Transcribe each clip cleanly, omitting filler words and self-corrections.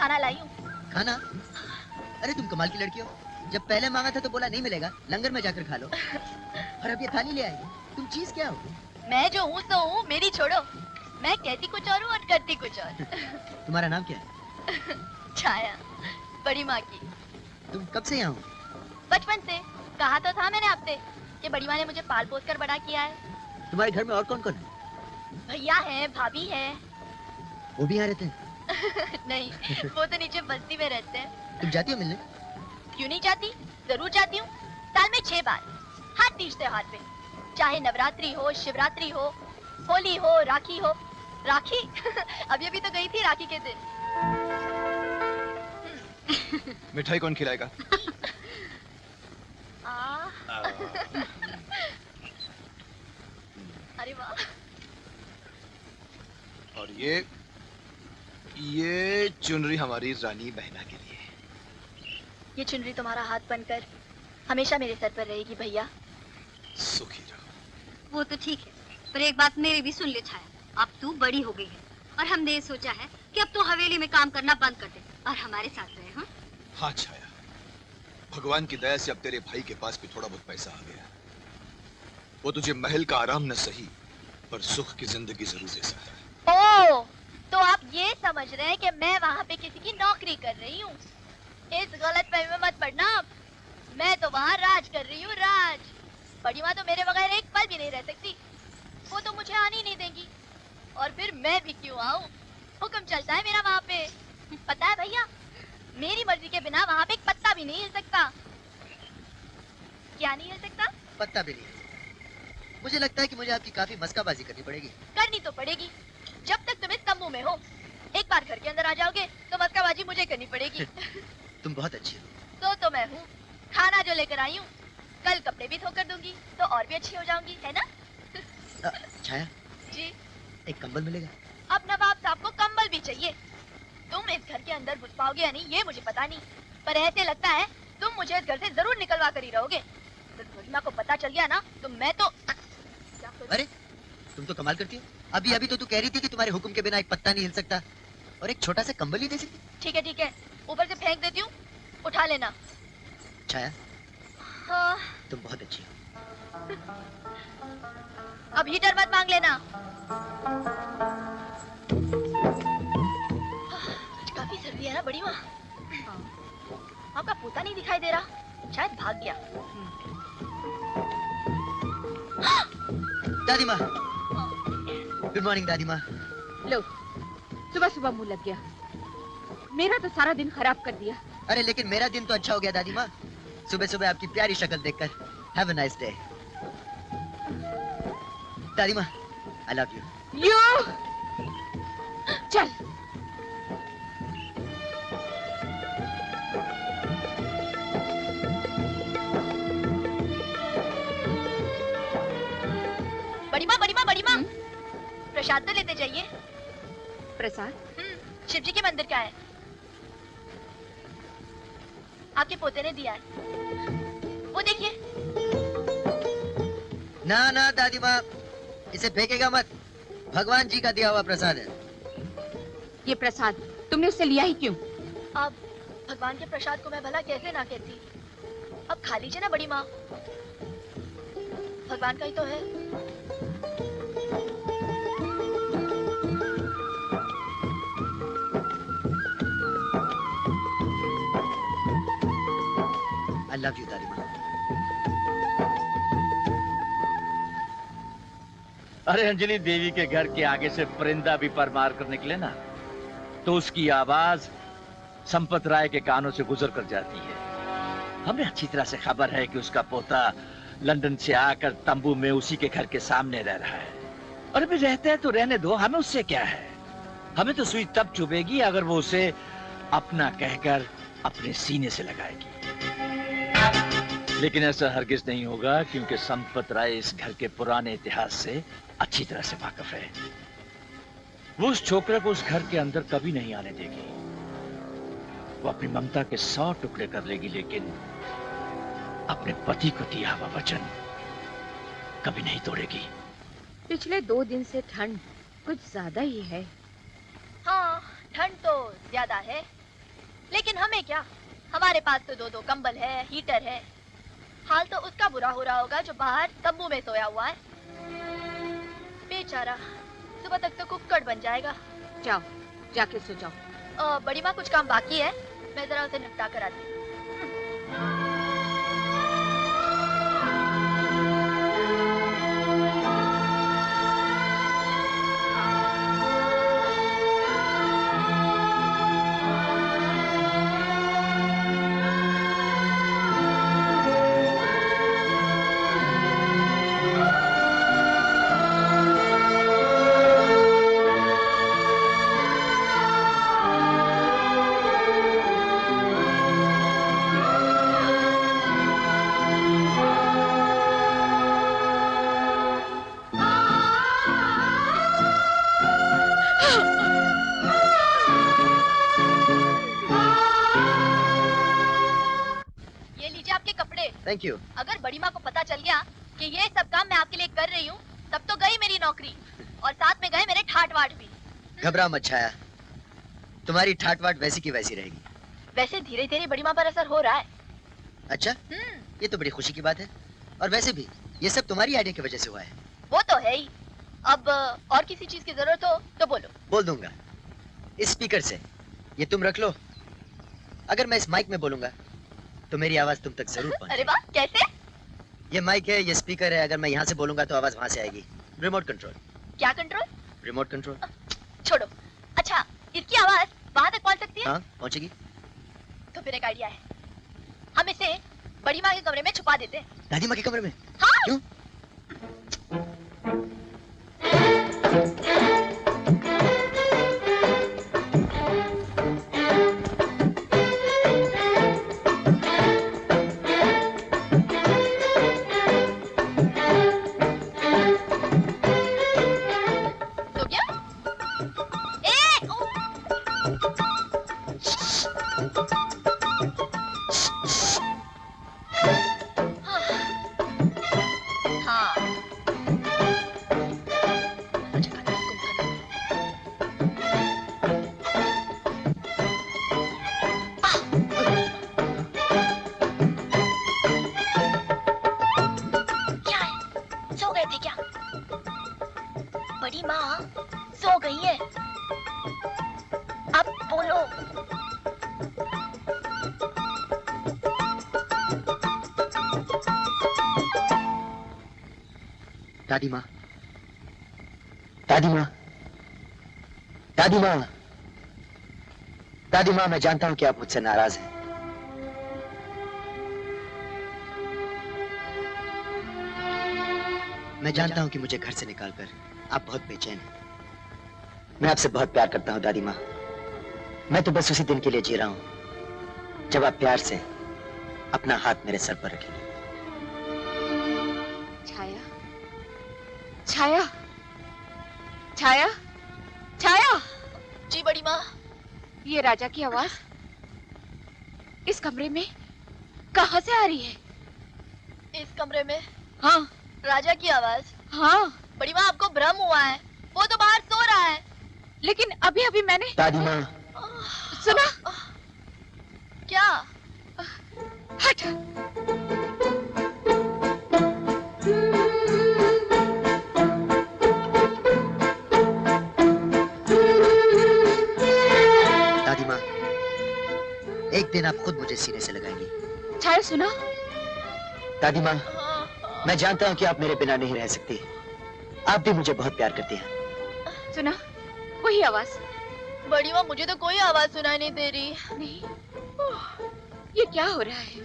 खाना लाई हूँ। खाना? अरे तुम कमाल की लड़की हो, जब पहले मांगा था तो बोला नहीं मिलेगा, लंगर में जाकर खा लो, और अब ये थाली ले आई। तुम चीज क्या हो? मैं जो हूँ तो हूँ, मेरी छोड़ो। मैं कहती कुछ और हूँ और करती कुछ और। तुम्हारा नाम क्या है? छाया, बड़ी माँ की। तुम कब से यहाँ हो? बचपन से। कहा तो था मैंने आपसे कि बड़ी माँ ने मुझे पाल पोस कर बड़ा किया है। तुम्हारे घर में और कौन कौन है? भैया है, भाभी है। वो भी यहाँ रहते हैं? नहीं, वो तो नीचे बस्ती में रहते हैं। तुम जाती हो मिलने? क्यों नहीं जाती, जरूर जाती हूँ। साल में 6 बार, हर तीज त्योहार पे, चाहे नवरात्रि हो, शिवरात्रि हो, होली हो, राखी हो। राखी? अभी तो गई थी राखी के दिन। मिठाई कौन खिलाएगा? अरे वाह। और ये चुनरी हमारी रानी बहना के लिए। ये चुनरी तुम्हारा हाथ बनकर हमेशा मेरे सर पर रहेगी भैया। सुखी रहो। वो तो ठीक है, पर एक बात मेरी भी सुन ले छाया। अब तू बड़ी हो गई है और हमने ये सोचा है कि अब तू हवेली में काम करना बंद कर दे और हमारे साथ रहे। हाँ हाँ छाया, भगवान की दया से अब तेरे भाई के पास भी थोड़ा बहुत पैसा आ गया। वो तुझे महल का आराम न सही पर सुख की जिंदगी जरूर दे सकता है। ओह, तो आप ये समझ रहे हैं कि मैं वहाँ पे किसी की नौकरी कर रही हूँ? इस गलत फहमी में मत पड़ना। मैं तो वहाँ राज कर रही हूँ, राज। बड़ी माँ तो मेरे बगैर एक पल भी नहीं रह सकती। वो तो मुझे आने ही नहीं देंगी। और फिर मैं भी क्यों आऊँ? हुक्म चलता है मेरा वहाँ पे। पता है भैया, मेरी मर्जी के बिना वहाँ पे एक पत्ता भी नहीं हिल सकता। क्या नहीं हिल सकता? पत्ता भी नहीं। मुझे लगता है कि मुझे आपकी काफी मस्काबाजी करनी पड़ेगी। करनी तो पड़ेगी, जब तक तुम इस तंबू में हो। एक बार घर के अंदर आ जाओगे तो मस्काबाजी मुझे करनी पड़ेगी। तुम बहुत अच्छी हो। तो मैं हूँ। खाना जो लेकर आई हूँ, कल कपड़े भी धोकर दूंगी तो और भी अच्छी हो जाऊंगी, है ना? छाया जी। एक कंबल मिलेगा? अब नवाब साहब को कंबल भी चाहिए। तुम इस घर के अंदर घुस पाओगे या नहीं ये मुझे पता नहीं, पर ऐसे लगता है तुम मुझे इस घर से जरूर निकलवा कर ही रहोगे। तो गरिमा को पता चल गया ना तो मैं तो अरे तुम तो कमाल करती हो। अभी तो तू कह रही थी कि तुम्हारे हुक्म के बिना एक पत्ता नहीं हिल सकता और एक छोटा सा कंबल ही दे सकती। ठीक है, ऊपर से फेंक देती हूँ, उठा लेना। छाया हाँ। तुम बहुत अच्छी हो। अब हीटर मत मांग लेना। काफी सर्दी है ना बड़ी माँ? आपका पोता नहीं दिखाई दे रहा, शायद भाग गया। दादी माँ, गुड मॉर्निंग दादी माँ। लो, सुबह सुबह मुंह लग गया। मेरा तो सारा दिन खराब कर दिया। अरे लेकिन मेरा दिन तो अच्छा हो गया दादी माँ, सुबह सुबह आपकी प्यारी शक्ल देखकर। Have a nice day. दादी माँ, I love you. You! चल। बड़ी माँ, प्रसाद तो लेते जाइए। प्रसाद? शिव जी के मंदिर का है, आपके पोते ने दिया है। वो देखिए। ना ना दादी माँ, इसे फेंकेगा मत, भगवान जी का दिया हुआ प्रसाद है। ये प्रसाद तुमने उससे लिया ही क्यों? अब भगवान के प्रसाद को मैं भला कैसे ना कहती। अब खा लीजिए ना बड़ी माँ, भगवान का ही तो है। I love you दादी माँ। अरे अंजलि देवी के घर के आगे से परिंदा भी पर मार कर निकले ना तो उसकी आवाज संपत राय के कानों से गुजर कर जाती है। हमें अच्छी तरह से खबर है कि उसका पोता लंदन से आकर तंबू में उसी के घर के सामने रह रहा है। और भी रहते हैं तो रहने दो, हमें उससे क्या है। हमें तो सुई तब चुभेगी अगर वो उसे अपना कहकर अपने सीने से लगाएगी। लेकिन ऐसा हरगिज नहीं होगा क्योंकि संपत राय इस घर के पुराने इतिहास से अच्छी तरह से वाकिफ है। वो उस छोकरे को उस घर के अंदर कभी नहीं आने देगी। वो अपनी ममता के 100 टुकड़े कर लेगी लेकिन अपने पति को दिया हुआ वचन कभी नहीं तोड़ेगी। पिछले 2 दिन से ठंड कुछ ज्यादा ही है। हाँ, ठंड तो ज्यादा है, लेकिन हमें क्या, हमारे पास तो 2-2 कंबल है, हीटर है। हाल तो उसका बुरा हो रहा होगा जो बाहर तंबू में सोया हुआ है। बेचारा सुबह तक तो कुक्कड़ बन जाएगा। जाओ, जाके सो जाओ। बड़ी माँ कुछ काम बाकी है, मैं जरा उसे निपटा कर आती हूँ। Thank you. अगर बड़ी माँ को पता चल गया कि ये सब काम मैं आपके लिए कर रही हूँ, तब तो गई मेरी नौकरी और साथ में गए मेरे ठाट वाट भी। घबरा मत छाया, तुम्हारी ठाट वाट वैसी की वैसी रहेगी। वैसे धीरे धीरे बड़ी माँ पर असर हो रहा है। अच्छा, ये तो बड़ी खुशी की बात है। और वैसे भी ये सब तुम्हारी आइडिया की वजह से हुआ है। वो तो है ही। अब और किसी चीज की जरूरत हो तो बोलो। बोल दूंगा। इस स्पीकर से ये तुम रख लो। अगर मैं इस माइक में बोलूंगा तो मेरी आवाज तुम तक जरूर पहुंचेगी। अरे वाह, कैसे? ये माइक है, ये स्पीकर है। अगर मैं यहाँ से बोलूंगा तो आवाज वहाँ से आएगी। Remote control. क्या कंट्रोल? Remote control. छोड़ो। अच्छा, इसकी आवाज वहाँ तक पहुँच सकती है? हाँ, पहुँचेगी। तो फिर एक आइडिया है, हम इसे बड़ी माँ के कमरे में छुपा देते हैं। दादी माँ के कमरे में? हाँ। क्यों? दादी माँ, दादी माँ, दादी माँ, दादी माँ, मैं जानता हूँ कि आप मुझसे नाराज हैं। मैं जानता हूँ कि मुझे घर से निकालकर आप बहुत बेचैन हैं। मैं आपसे बहुत प्यार करता हूँ दादी माँ। मैं तो बस उसी दिन के लिए जी रहा हूँ जब आप प्यार से अपना हाथ मेरे सर पर रखेंगे। छाया, छाया, छाया। जी बड़ी माँ। ये राजा की आवाज इस कमरे में कहाँ से आ रही है? इस कमरे में? हाँ। राजा की आवाज? हाँ। बड़ी माँ, आपको भ्रम हुआ है, वो तो बाहर सो रहा है। लेकिन अभी अभी मैंने दादी माँ सुना। क्या? हट। दादी माँ, एक दिन आप खुद मुझे सीने से लगाएंगी। छाया सुना। दादी माँ, मैं जानता हूँ कि आप मेरे बिना नहीं रह सकती। आप भी मुझे बहुत प्यार करती हैं। सुना, वही आवाज। बड़ी माँ, मुझे तो कोई आवाज सुनाई नहीं दे रही। नहीं, ये क्या हो रहा है?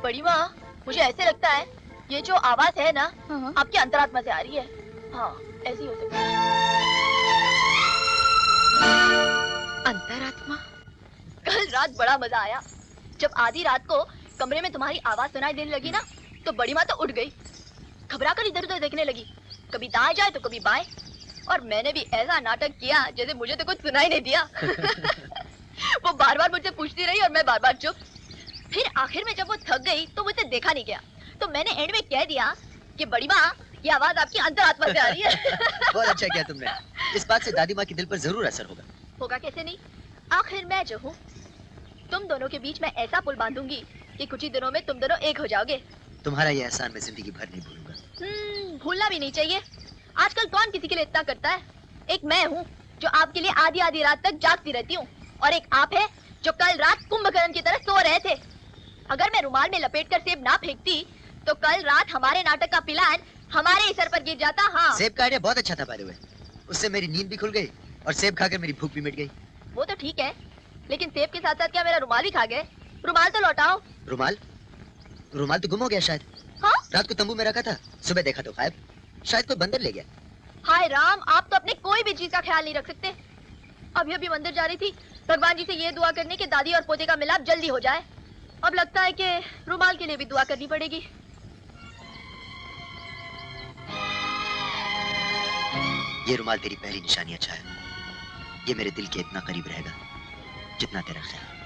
बड़ी माँ, मुझे ऐसे लगता है ये जो आवाज है ना, आपकी अंतरात्मा से आ रही है। हाँ, ऐसी हो सकती है। अंतरात्मा? कल रात बड़ा मजा आया। जब आधी रात को कमरे में तुम्हारी आवाज सुनाई देने लगी ना, तो बड़ी माँ तो उठ गई, घबरा कर इधर उधर देखने लगी, कभी दाएं जाए तो कभी बाएं। और मैंने भी ऐसा नाटक किया जैसे मुझे तो कुछ सुनाई नहीं दिया। वो बार बार मुझसे पूछती रही और मैं बार बार चुप। फिर आखिर में जब वो थक गई तो मुझसे देखा नहीं गया, तो मैंने एंड में कह दिया कि बड़ी माँ, ये आवाज आपकी अंतरात्मा से आ रही है। बहुत अच्छा किया तुमने। इस बात से दादी माँ के दिल पर जरूर असर होगा। होगा कैसे नहीं? आखिर मैं जो हूँ, तुम दोनों के बीच मैं ऐसा पुल बांधूंगी कि कुछ ही दिनों में तुम दोनों एक हो जाओगे। तुम्हारा ये एहसान मैं जिंदगी भर नहीं भूलूंगा। भूलना भी नहीं चाहिए। आजकल कौन किसी के लिए इतना करता है? एक मैं हूँ जो आपके लिए आधी आधी रात तक जागती रहती हूँ, और एक आप है जो कल रात कुंभकर्ण की तरह सो रहे थे। अगर मैं रुमाल में लपेटकर सेब ना फेंकती तो कल रात हमारे नाटक का प्लान हमारे ही सर पर गिर जाता। हाँ, सेब का आइडिया बहुत अच्छा था बाय द वे। उससे मेरी नींद भी खुल गई और सेब खाकर मेरी भूख भी मिट गई। वो तो ठीक है, लेकिन सेब के साथ साथ क्या मेरा रुमाल भी खा गए? रुमाल तो लौटाओ। रुमाल? रुमाल तो गुम हो गया शायद। हाँ? रात को तंबू में रखा था, सुबह देखा तो गायब। शायद कोई बंदर ले गया। हाय राम, आप तो अपने कोई भी चीज का ख्याल नहीं रख सकते। अभी अभी मंदिर जा रही थी, भगवान जी से ये दुआ करने कि दादी और पोते का मिलाप जल्दी हो जाए। अब लगता है कि रुमाल के लिए भी दुआ करनी पड़ेगी। ये रुमाल तेरी पहली निशानी अच्छा है। ये मेरे दिल के इतना करीब रहेगा जितना तेरा ख्याल।